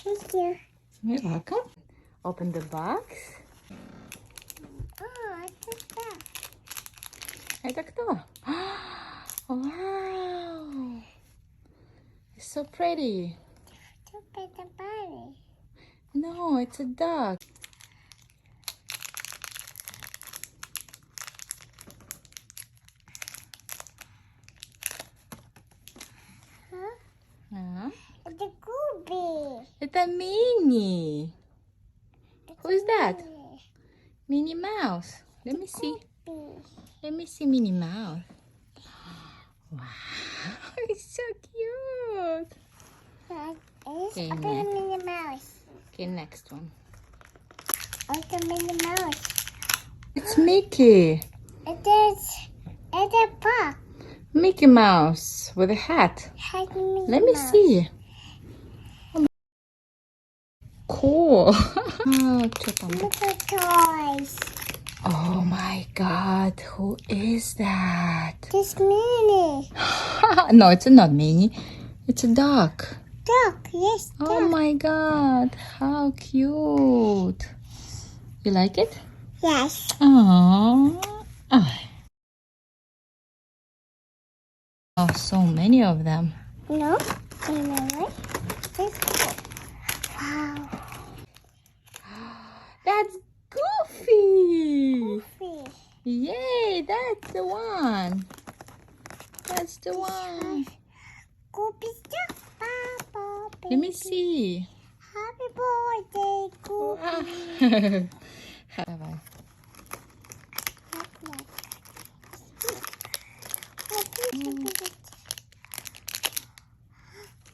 Thank you. You're welcome. Open the box. Oh, it's that. Это кто? Wow! It's so pretty. Look at the body. No, it's a duck. Huh? Ah, It's a goopy. это Minnie. Who is that? Minnie Mouse. Let me see. Let me see Minnie Mouse. Wow, it's so cute. It's Okay, a Minnie Mouse. Okay, next one. It's a Minnie Mouse. It's Mickey. It's a pup. Mickey Mouse with a hat. Has Minnie Let me Mouse. see. Cool. Oh, что там? Look at toys. Oh my God, who is that? This Minnie. No, it's not Minnie. It's a duck. Duck, yes, duck. Oh my God, how cute. You like it? Yes. Aww. Oh, so many of them. No. Anyway. Wow. That's Goofy. Goofy. Yay, that's the one. That's the one. Goofy's duck. Papa, Let me baby. see. Happy birthday, Goofy. Bye-bye.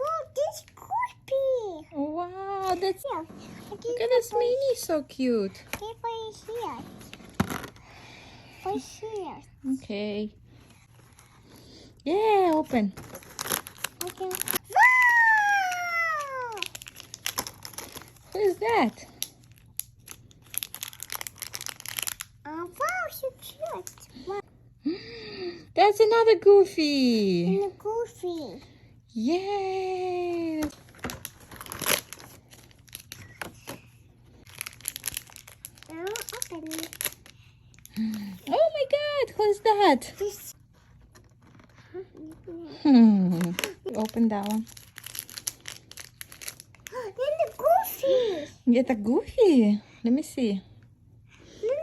Oh, this Goofy. Wow, that's... Here. Look at this Minnie, so cute. Give for here. For here. Okay. Yeah, open. Okay. Wow! Who is that? Wow, so cute. Wow. That's another Goofy. And a Goofy. Yay! Now open it. Oh my God, who's that? This. Open that one. Then the Goofy. It's a Goofy. Let me see.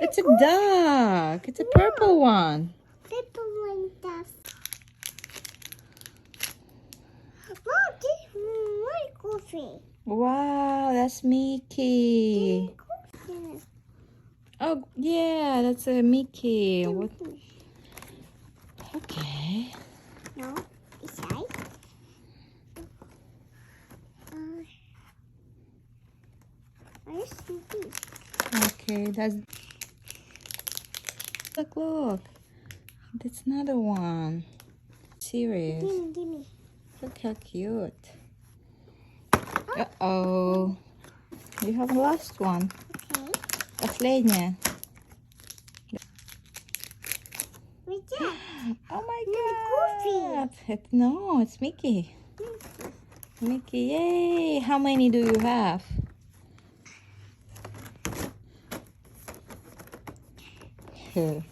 It's a duck. It's a purple one. Paper one stuff. Wow, this one Goofy. Wow, that's Mickey. Goofy. Oh, yeah, that's a Mickey. What? Okay. No, inside. Where's Snoopy? Okay, that's... Look. That's another one. Serious. Give me. Look how cute. Uh-oh. You have lost one. Okay. Последняя. What's that? Oh my Goofy. God. No, it's Mickey. Mickey, yay. How many do you have? Here.